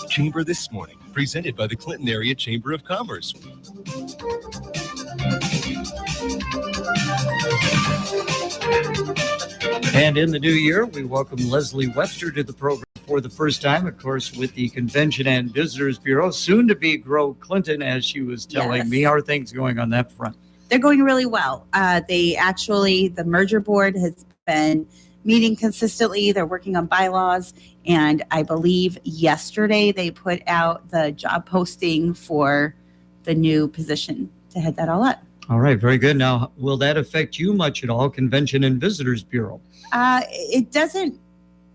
Chamber This Morning, presented by the Clinton Area Chamber of Commerce. And in the new year, we welcome Lesley Webster to the program for the first time, of course, with the Convention and Visitors Bureau, soon to be Grow Clinton, as she was telling me. How are things going on that front? They're going really well. The merger board has been meeting consistently. They're working on bylaws. And I believe yesterday they put out the job posting for the new position to head that all up. All right, very good. Now, will that affect you much at all, Convention and Visitors Bureau? It doesn't.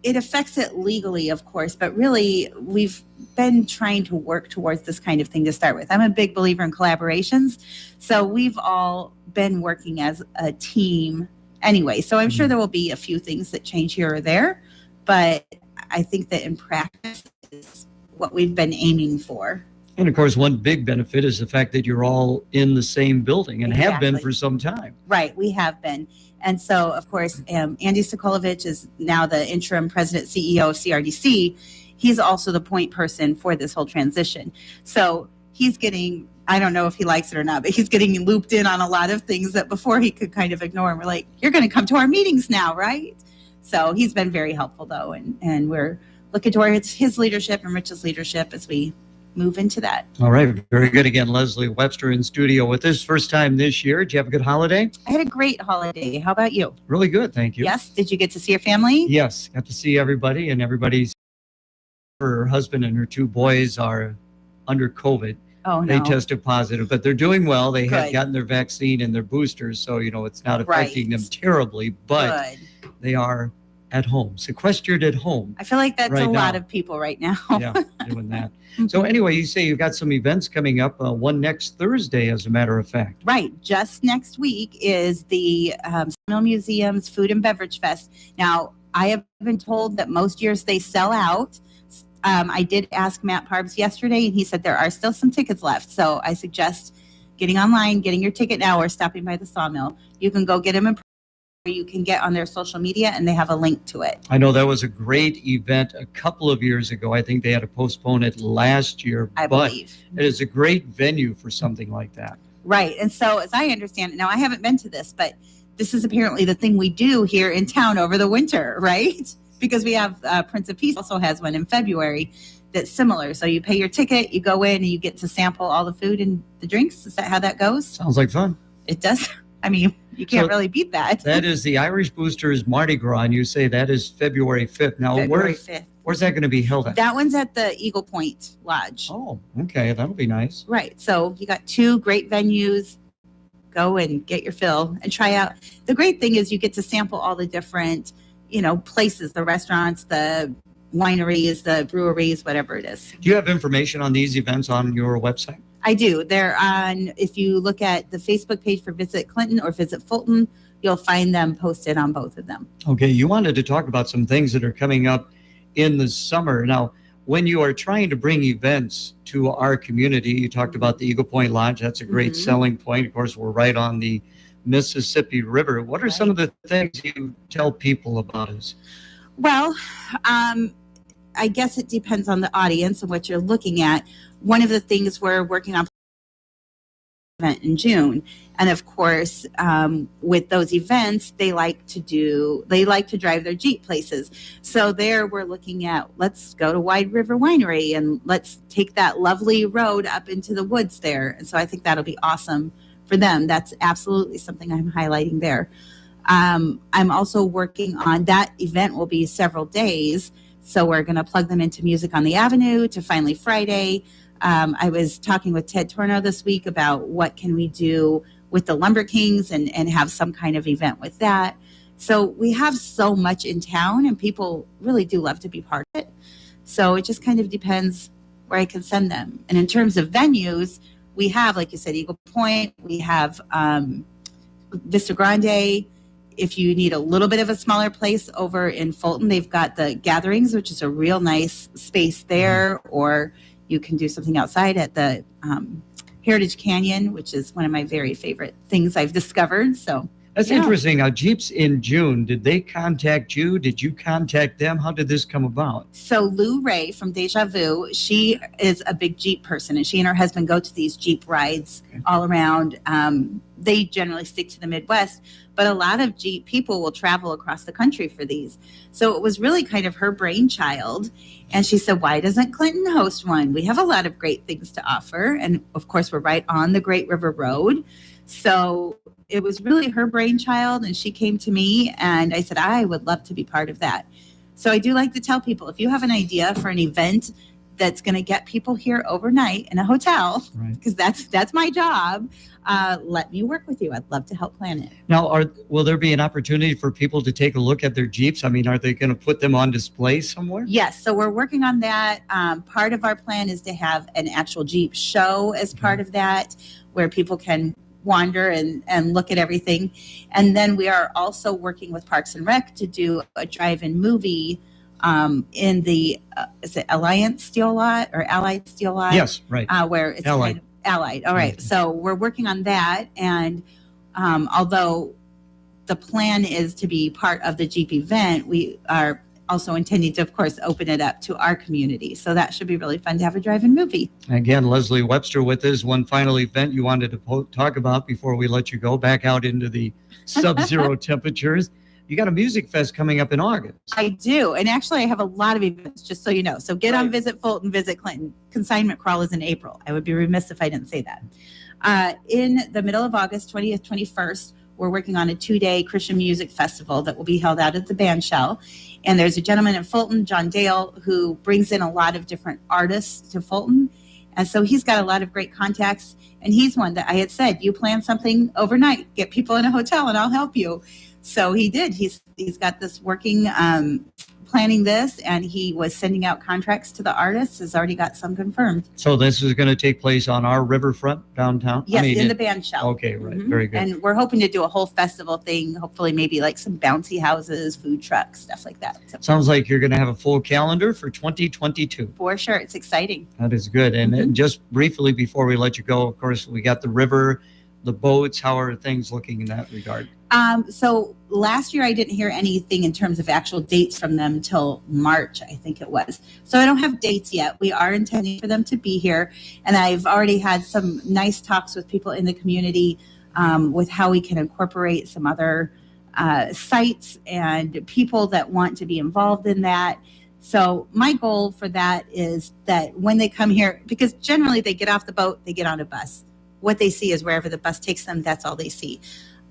It affects it legally, of course, but really we've been trying to work towards this kind of thing to start with. I'm a big believer in collaborations. So we've all been working as a team anyway. So I'm sure there will be a few things that change here or there, but I think that in practice is what we've been aiming for. And of course, one big benefit is the fact that you're all in the same building and have been for some time. Right, we have been. And so, of course, Andy Sokolovich is now the interim president CEO of CRDC. He's also the point person for this whole transition. So he's getting, I don't know if he likes it or not, but he's getting looped in on a lot of things that before he could kind of ignore. And we're like, you're going to come to our meetings now, right? So he's been very helpful, though. And we're looking towards his leadership and Rich's leadership as we move into that. All right. Very good. Again, Lesley Webster in studio with us. First time this year. Did you have a good holiday? I had a great holiday. How about you? Really good. Thank you. Yes. Did you get to see your family? Yes. Got to see everybody, and her husband and her two boys are under COVID. Oh, no. They tested positive, but they're doing well. They have Good. gotten their vaccine and their boosters. So, it's not affecting them terribly, but they are at home, sequestered at home. I feel like that's right a lot now. of people right now. Yeah, doing that. So anyway, you say you've got some events coming up, one next Thursday, as a matter of fact. Right. Just next week is the Sawmill Museum's Food and Beverage Fest. Now, I have been told that most years they sell out. I did ask Matt Parbs yesterday, and he said there are still some tickets left. So I suggest getting online, getting your ticket now, or stopping by the Sawmill. You can go get them in person, or you can get on their social media, and they have a link to it. I know that was a great event a couple of years ago. I think they had to postpone it last year. I believe. It is a great venue for something like that. Right. And so as I understand it, now I haven't been to this, but this is apparently the thing we do here in town over the winter, right? Because we have Prince of Peace also has one in February that's similar. So you pay your ticket, you go in, and you get to sample all the food and the drinks. Is that how that goes? Sounds like fun. It does. I mean, you can't really beat that. That is the Irish Boosters Mardi Gras, and you say that is February 5th. Now, February 5th. Where's that going to be held at? That one's at the Eagle Point Lodge. Oh, okay. That'll be nice. Right. So you got two great venues. Go and get your fill and try out. The great thing is you get to sample all the different, places, the restaurants, the wineries, the breweries, whatever it is. Do you have information on these events on your website? I do. They're on, if you look at the Facebook page for Visit Clinton or Visit Fulton, you'll find them posted on both of them. Okay. You wanted to talk about some things that are coming up in the summer. Now, when you are trying to bring events to our community, you talked about the Eagle Point Lodge. That's a great selling point. Of course, we're right on the Mississippi River. What are some of the things you tell people about us? Well, I guess it depends on the audience and what you're looking at. One of the things we're working on event in June, and of course, with those events, they like to drive their Jeep places. So there, we're looking at let's go to Wide River Winery and let's take that lovely road up into the woods there. And so I think that'll be awesome for them. That's absolutely something I'm highlighting there. I'm also working on that event. Will be several days. So we're going to plug them into Music on the Avenue to Finally Friday. I was talking with Ted Torno this week about what can we do with the Lumber Kings and have some kind of event with that. So we have so much in town, and people really do love to be part of it. So it just kind of depends where I can send them. And in terms of venues, we have, like you said, Eagle Point. We have Vista Grande. If you need a little bit of a smaller place over in Fulton, they've got the Gatherings, which is a real nice space there, or you can do something outside at the Heritage Canyon, which is one of my very favorite things I've discovered. So That's Yeah. interesting. Now, Jeeps in June, did they contact you? Did you contact them? How did this come about? So Lou Ray from Deja Vu, she is a big Jeep person, and she and her husband go to these Jeep rides all around. They generally stick to the Midwest, but a lot of Jeep people will travel across the country for these. So it was really kind of her brainchild. And she said, why doesn't Clinton host one? We have a lot of great things to offer. And of course, we're right on the Great River Road. So it was really her brainchild. And she came to me and I said, I would love to be part of that. So I do like to tell people, if you have an idea for an event that's going to get people here overnight in a hotel, because that's my job, let me work with you. I'd love to help plan it. Now, will there be an opportunity for people to take a look at their Jeeps? I mean, are they going to put them on display somewhere? Yes, so we're working on that. Part of our plan is to have an actual Jeep show as part of that, where people can wander and look at everything. And then we are also working with Parks and Rec to do a drive-in movie in the is it Alliance Steel Lot or Allied Steel Lot? Yes, right. Where it's Allied. kind of Allied. All right. So we're working on that. And although the plan is to be part of the Jeep event, we are also intending to, of course, open it up to our community. So that should be really fun to have a drive-in movie. Again, Lesley Webster with us. One final event you wanted to talk about before we let you go back out into the sub-zero temperatures. You got a music fest coming up in August. I do. And actually, I have a lot of events, just so you know. So get on Visit Fulton, Visit Clinton. Consignment Crawl is in April. I would be remiss if I didn't say that. In the middle of August, 20th, 21st, we're working on a 2-day Christian music festival that will be held out at the Band Shell. And there's a gentleman in Fulton, John Dale, who brings in a lot of different artists to Fulton. And so he's got a lot of great contacts. And he's one that I had said, you plan something overnight, get people in a hotel and I'll help you. So he did. He's got this working, planning this, and he was sending out contracts to the artists, has already got some confirmed. So this is going to take place on our riverfront downtown? Yes, in the Band Shell. Okay, right. Very good. And we're hoping to do a whole festival thing, hopefully maybe like some bouncy houses, food trucks, stuff like that. So Sounds like you're going to have a full calendar for 2022. for sure, it's exciting. That is good. And then just briefly before we let you go, of course, we got the river, the boats. How are things looking in that regard? So last year I didn't hear anything in terms of actual dates from them until March, I think it was. So I don't have dates yet. We are intending for them to be here. And I've already had some nice talks with people in the community with how we can incorporate some other sites and people that want to be involved in that. So my goal for that is that when they come here, because generally they get off the boat, they get on a bus. What they see is wherever the bus takes them, that's all they see.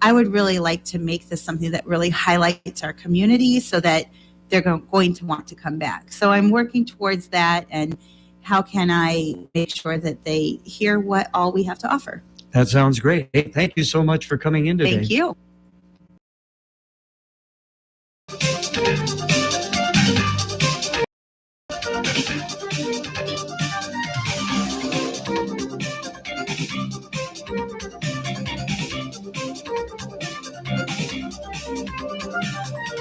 I would really like to make this something that really highlights our community so that they're going to want to come back. So I'm working towards that, and how can I make sure that they hear what all we have to offer? That sounds great. Hey, thank you so much for coming in today. Thank you.